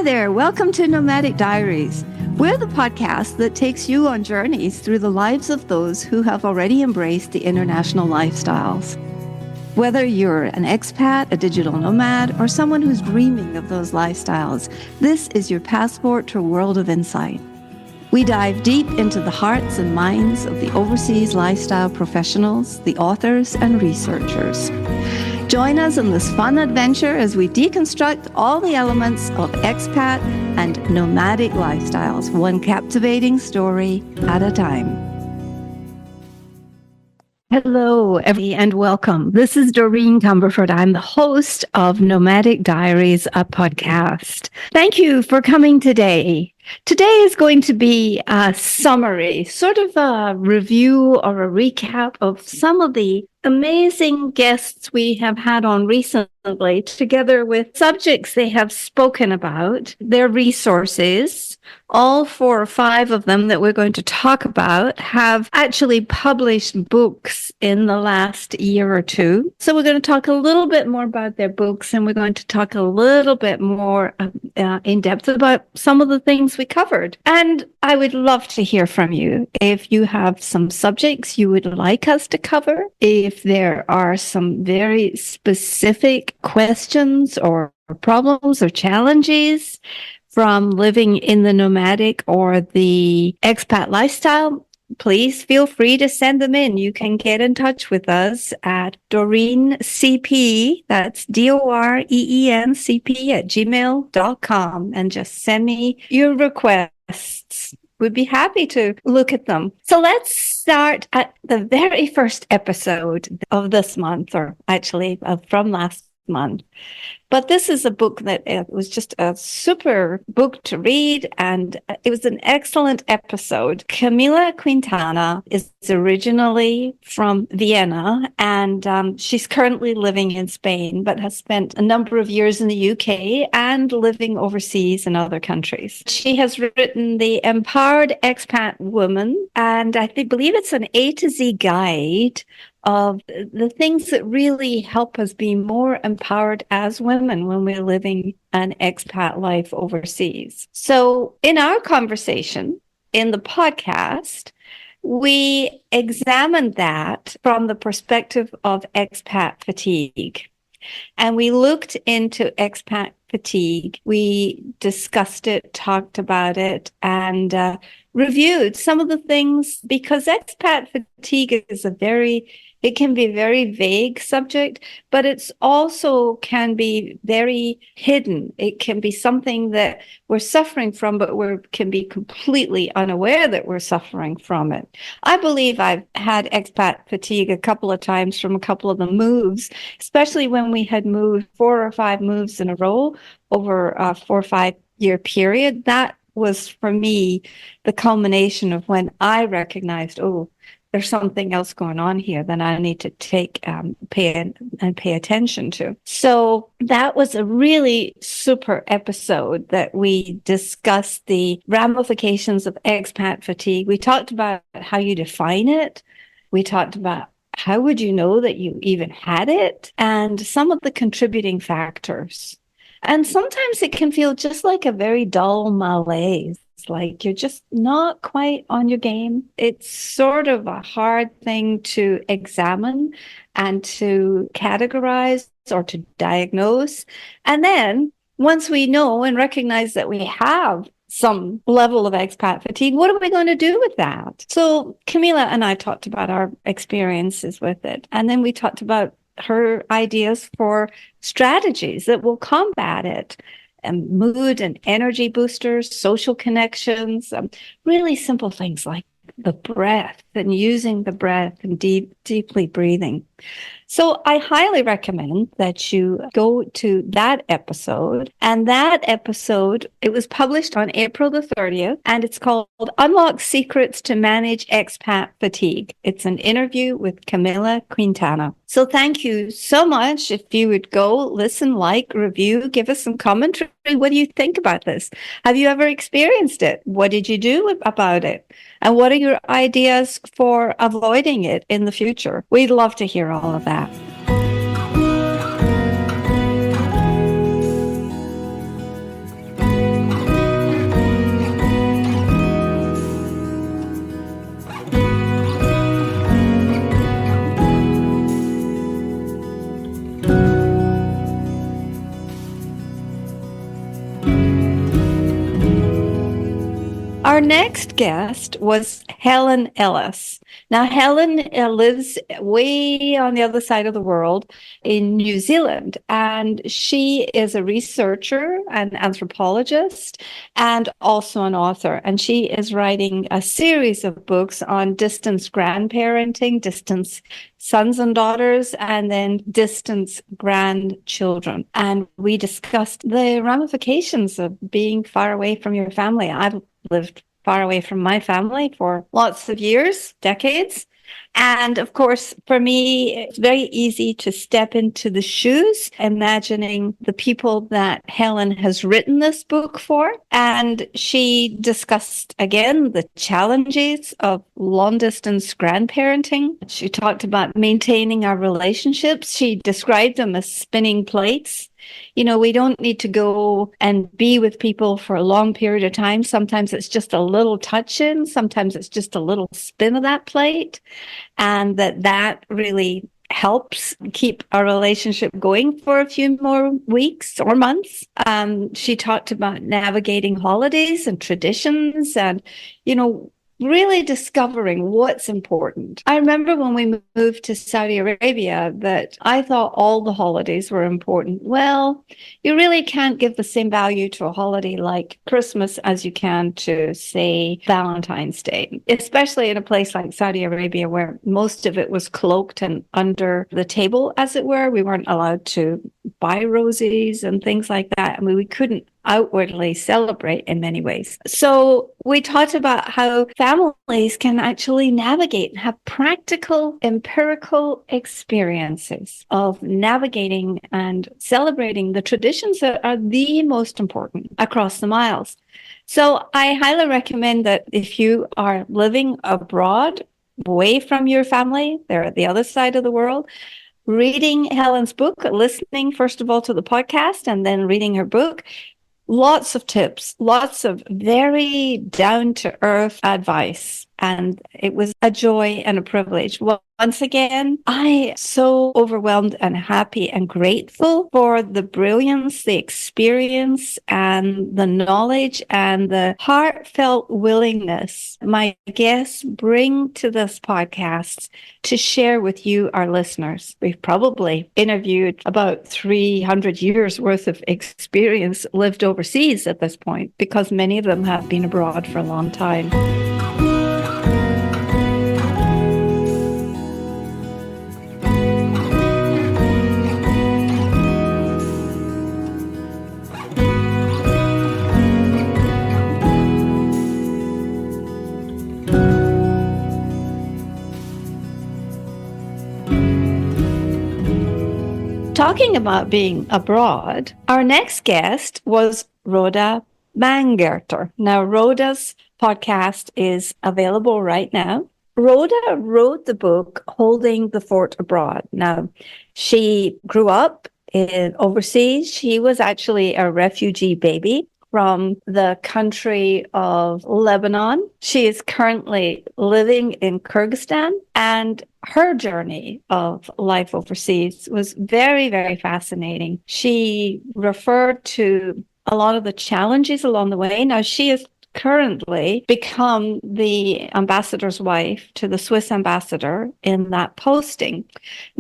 Hi there, welcome to Nomadic Diaries. We're the podcast that takes you on journeys through the lives of those who have already embraced the international lifestyles. Whether you're an expat, a digital nomad, or someone who's dreaming of those lifestyles, this is your passport to a world of insight. We dive deep into the hearts and minds of the overseas lifestyle professionals, the authors, and researchers. Join us in this fun adventure as we deconstruct all the elements of expat and nomadic lifestyles, one captivating story at a time. Hello, everybody, and welcome. This is Doreen Cumberford. I'm the host of Nomadic Diaries, a podcast. Thank you for coming today. Today is going to be a summary, sort of a review or a recap of some of the amazing guests we have had on recently, together with subjects they have spoken about, their resources. All 4 or 5 of them that we're going to talk about have actually published books in the last year or 2. So we're going to talk a little bit more about their books, and we're going to talk a little bit more in depth about some of the things we covered. And I would love to hear from you. If you have some subjects you would like us to cover, if there are some very specific questions or problems or challenges from living in the nomadic or the expat lifestyle, please feel free to send them in. You can get in touch with us at Doreen CP, that's DOREENCP @gmail.com, and just send me your requests. We'd be happy to look at them. So let's start at the very first episode of this month, or actually from last month. But this is a book that was just a super book to read, and it was an excellent episode. Camilla Quintana is originally from Vienna, and she's currently living in Spain, but has spent a number of years in the UK and living overseas in other countries. She has written The Empowered Expat Woman, and I believe it's an A to Z guide of the things that really help us be more empowered as women when we're living an expat life overseas. So in our conversation in the podcast, we examined that from the perspective of expat fatigue. And we looked into expat fatigue. We discussed it, talked about it, and reviewed some of the things, because expat fatigue is it can be a very vague subject, but it's also can be very hidden. It can be something that we're suffering from, but we can be completely unaware that we're suffering from it. I believe I've had expat fatigue a couple of times from a couple of the moves, especially when we had moved 4 or 5 moves in a row over a 4 or 5 year period. That was, for me, the culmination of when I recognized, there's something else going on here that I need to pay attention to. So that was a really super episode that we discussed the ramifications of expat fatigue. We talked about how you define it. We talked about how would you know that you even had it, and some of the contributing factors. And sometimes it can feel just like a very dull malaise. Like you're just not quite on your game. It's sort of a hard thing to examine and to categorize or to diagnose. And then once we know and recognize that we have some level of expat fatigue, what are we going to do with that? So Camilla and I talked about our experiences with it. And then we talked about her ideas for strategies that will combat it. And mood and energy boosters, social connections, really simple things like the breath and using the breath and deeply breathing. So I highly recommend that you go to that episode. And that episode, it was published on April the 30th, and it's called Unlock Secrets to Manage Expat Fatigue. It's an interview with Camilla Quintana. So thank you so much. If you would go listen, like, review, give us some commentary. What do you think about this? Have you ever experienced it? What did you do about it? And what are your ideas for avoiding it in the future? We'd love to hear all of that. Our next guest was Helen Ellis. Now, Helen lives way on the other side of the world in New Zealand, and she is a researcher, an anthropologist, and also an author. And she is writing a series of books on distance grandparenting, distance sons and daughters, and then distance grandchildren. And we discussed the ramifications of being far away from your family. I've lived far away from my family for lots of years, decades. And of course, for me, it's very easy to step into the shoes, imagining the people that Helen has written this book for. And she discussed again the challenges of long distance grandparenting. She talked about maintaining our relationships. She described them as spinning plates. You know, we don't need to go and be with people for a long period of time. Sometimes it's just a little touch in. Sometimes it's just a little spin of that plate. And that really helps keep our relationship going for a few more weeks or months. She talked about navigating holidays and traditions and, you know, really discovering what's important. I remember when we moved to Saudi Arabia that I thought all the holidays were important. Well, you really can't give the same value to a holiday like Christmas as you can to, say, Valentine's Day, especially in a place like Saudi Arabia where most of it was cloaked and under the table, as it were. We weren't allowed to buy roses and things like that. I mean, we couldn't outwardly celebrate in many ways. So we talked about how families can actually navigate and have practical, empirical experiences of navigating and celebrating the traditions that are the most important across the miles. So I highly recommend that if you are living abroad, away from your family, they're at the other side of the world, reading Helen's book, listening first of all to the podcast and then reading her book. Lots of tips, lots of very down-to-earth advice. And it was a joy and a privilege. Well, once again, I am so overwhelmed and happy and grateful for the brilliance, the experience, and the knowledge and the heartfelt willingness my guests bring to this podcast to share with you, our listeners. We've probably interviewed about 300 years worth of experience lived overseas at this point, because many of them have been abroad for a long time. Talking about being abroad, our next guest was Rhoda Bangerter. Now, Rhoda's podcast is available right now. Rhoda wrote the book Holding the Fort Abroad. Now, she grew up overseas. She was actually a refugee baby from the country of Lebanon. She is currently living in Kyrgyzstan, and her journey of life overseas was very, very fascinating. She referred to a lot of the challenges along the way. Now, she has currently become the ambassador's wife to the Swiss ambassador in that posting.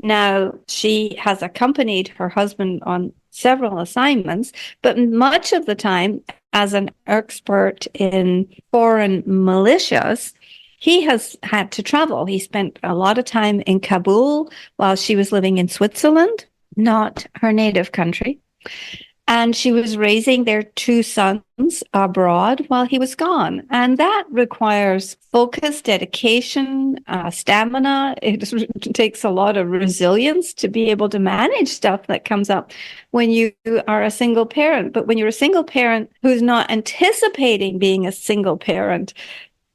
Now, she has accompanied her husband on several assignments, but much of the time as an expert in foreign militias, he has had to travel. He spent a lot of time in Kabul while she was living in Switzerland, not her native country. And she was raising their two sons abroad while he was gone. And that requires focus, dedication, stamina. It takes a lot of resilience to be able to manage stuff that comes up when you are a single parent. But when you're a single parent who's not anticipating being a single parent,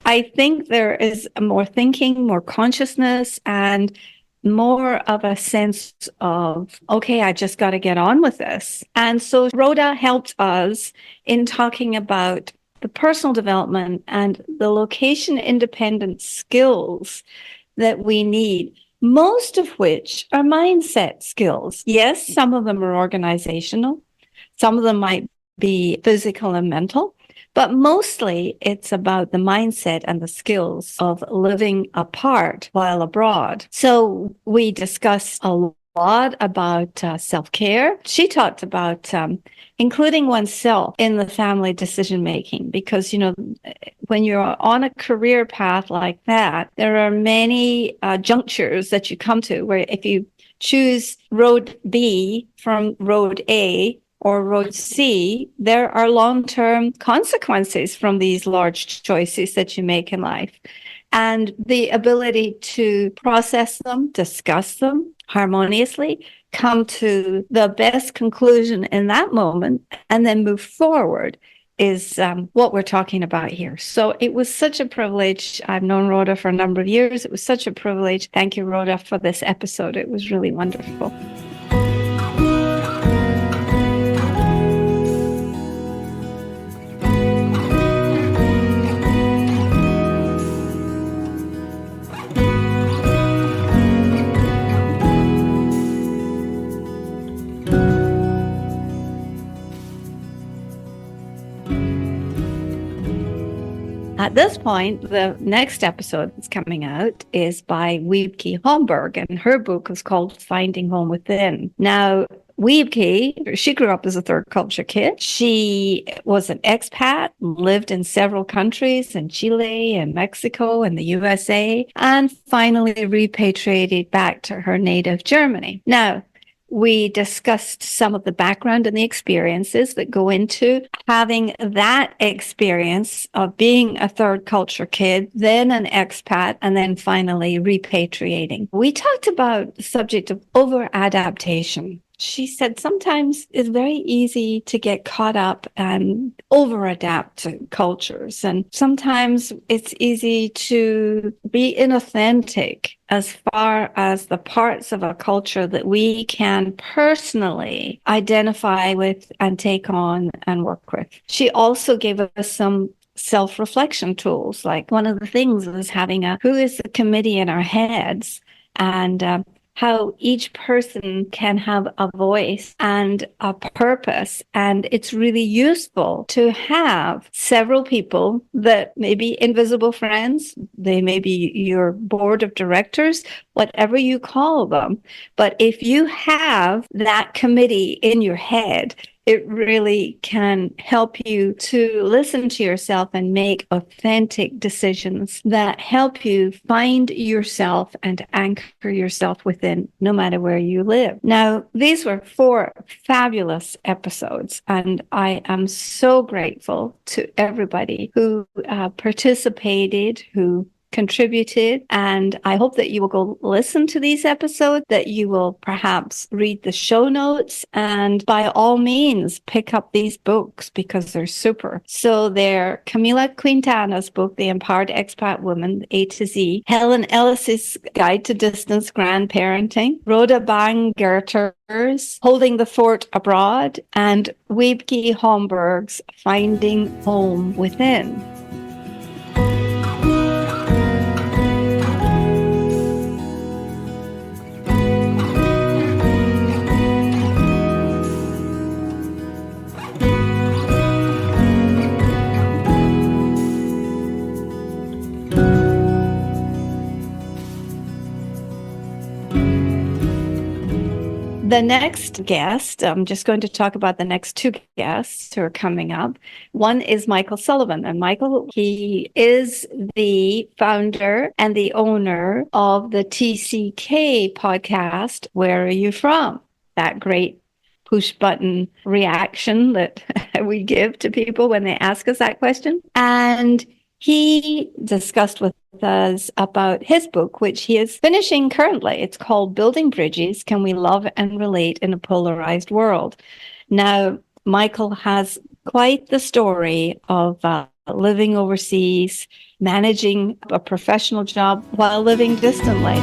I think there is more thinking, more consciousness, and more of a sense of, okay, I just got to get on with this. And so Rhoda helped us in talking about the personal development and the location independent skills that we need, most of which are mindset skills. Yes, some of them are organizational. Some of them might be physical and mental. But mostly it's about the mindset and the skills of living apart while abroad. So we discussed a lot about self-care. She talked about including oneself in the family decision making, because, when you're on a career path like that, there are many junctures that you come to where if you choose road B from road A or road C, there are long-term consequences from these large choices that you make in life. And the ability to process them, discuss them harmoniously, come to the best conclusion in that moment, and then move forward is what we're talking about here. So it was such a privilege. I've known Rhoda for a number of years. It was such a privilege. Thank you, Rhoda, for this episode. It was really wonderful. At this point, the next episode that's coming out is by Wiebke Holmberg, and her book is called Finding Home Within. Now, Wiebke, she grew up as a third culture kid. She was an expat, lived in several countries in Chile and Mexico and the USA, and finally repatriated back to her native Germany. Now, we discussed some of the background and the experiences that go into having that experience of being a third culture kid, then an expat, and then finally repatriating. We talked about the subject of over-adaptation. She said sometimes it's very easy to get caught up and over-adapt to cultures. And sometimes it's easy to be inauthentic as far as the parts of a culture that we can personally identify with and take on and work with. She also gave us some self-reflection tools. Like one of the things was having who is the committee in our heads, and how each person can have a voice and a purpose. And it's really useful to have several people that may be invisible friends. They may be your board of directors, whatever you call them. But if you have that committee in your head, it really can help you to listen to yourself and make authentic decisions that help you find yourself and anchor yourself within, no matter where you live. Now, these were 4 fabulous episodes, and I am so grateful to everybody who participated, who contributed, and I hope that you will go listen to these episodes, that you will perhaps read the show notes, and by all means pick up these books because they're super. So they're Camilla Quintana's book, The Empowered Expat Woman, A to Z, Helen Ellis's Guide to Distance Grandparenting, Rhoda Bangerter's Holding the Fort Abroad, and Wiebke Holmberg's Finding Home Within. The next guest, I'm just going to talk about the next 2 guests who are coming up. One is Michael Sullivan. And Michael, he is the founder and the owner of the TCK podcast, Where Are You From? That great push button reaction that we give to people when they ask us that question. And he discussed with us about his book, which he is finishing currently. It's called Building Bridges, Can We Love and Relate in a Polarized World? Now, Michael has quite the story of living overseas, managing a professional job while living distantly.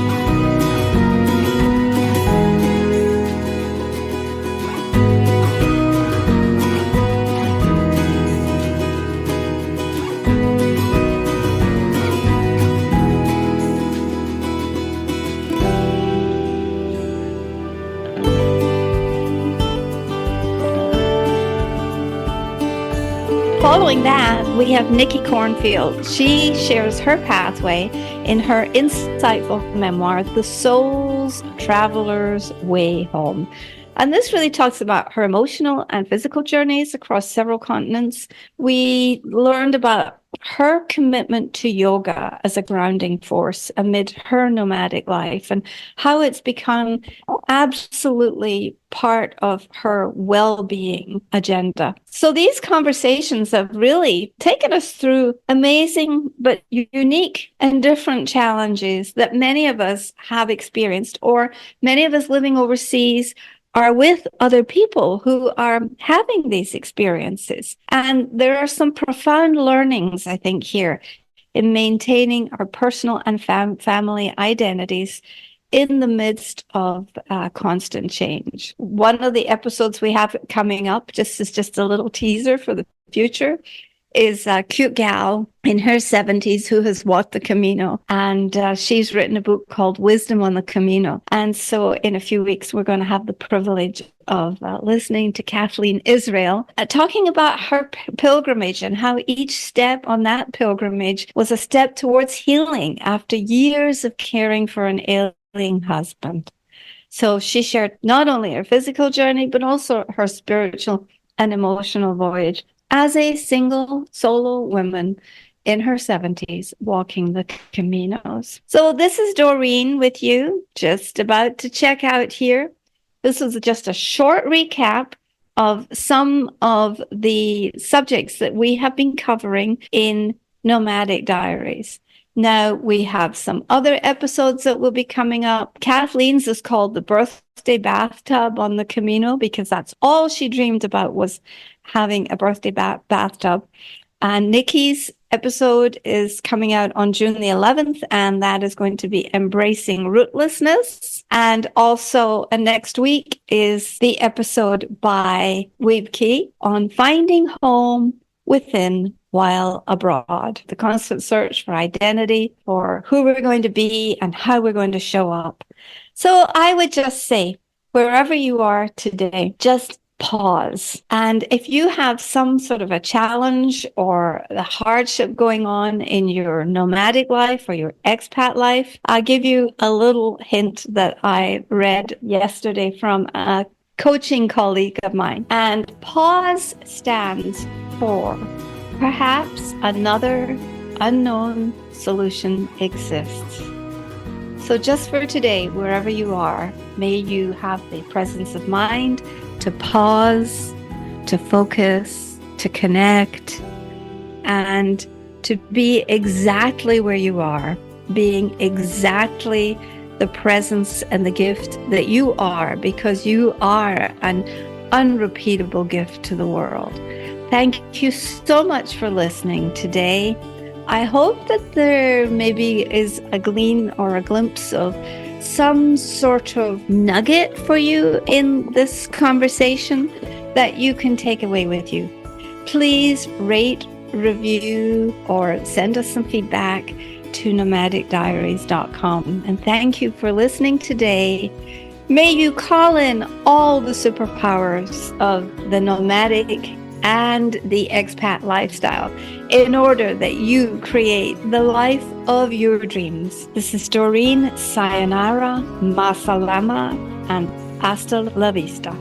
Following that, we have Nikki Cornfield. She shares her pathway in her insightful memoir, The Soul's Traveler's Way Home. And this really talks about her emotional and physical journeys across several continents. We learned about her commitment to yoga as a grounding force amid her nomadic life and how it's become absolutely part of her well-being agenda. So these conversations have really taken us through amazing but unique and different challenges that many of us have experienced, or many of us living overseas are with other people who are having these experiences. And there are some profound learnings, I think, here in maintaining our personal and family identities in the midst of constant change. One of the episodes we have coming up, just a little teaser for the future, is a cute gal in her 70s who has walked the Camino. And she's written a book called Wisdom on the Camino. And so in a few weeks, we're going to have the privilege of listening to Kathleen Israel talking about her pilgrimage and how each step on that pilgrimage was a step towards healing after years of caring for an ailing husband. So she shared not only her physical journey, but also her spiritual and emotional voyage as a single solo woman in her 70s walking the Caminos. So this is Doreen with you, just about to check out here. This was just a short recap of some of the subjects that we have been covering in Nomadic Diaries. Now, we have some other episodes that will be coming up. Kathleen's is called The Birthday Bathtub on the Camino, because that's all she dreamed about, was having a birthday bathtub. And Nikki's episode is coming out on June the 11th, and that is going to be Embracing Rootlessness. And also next week is the episode by Weebkey on Finding Home Within While Abroad, the constant search for identity, for who we're going to be and how we're going to show up. So I would just say, wherever you are today, just pause. And if you have some sort of a challenge or a hardship going on in your nomadic life or your expat life, I'll give you a little hint that I read yesterday from a coaching colleague of mine. And pause stands for perhaps another unknown solution exists. So just for today, wherever you are, may you have the presence of mind to pause, to focus, to connect, and to be exactly where you are, being exactly the presence and the gift that you are, because you are an unrepeatable gift to the world. Thank you so much for listening today. I hope that there maybe is a gleam or a glimpse of some sort of nugget for you in this conversation that you can take away with you. Please rate, review, or send us some feedback to nomadicdiaries.com. And thank you for listening today. May you call in all the superpowers of the nomadic and the expat lifestyle in order that you create the life of your dreams. This is Doreen. Sayonara, masalama, and hasta la vista.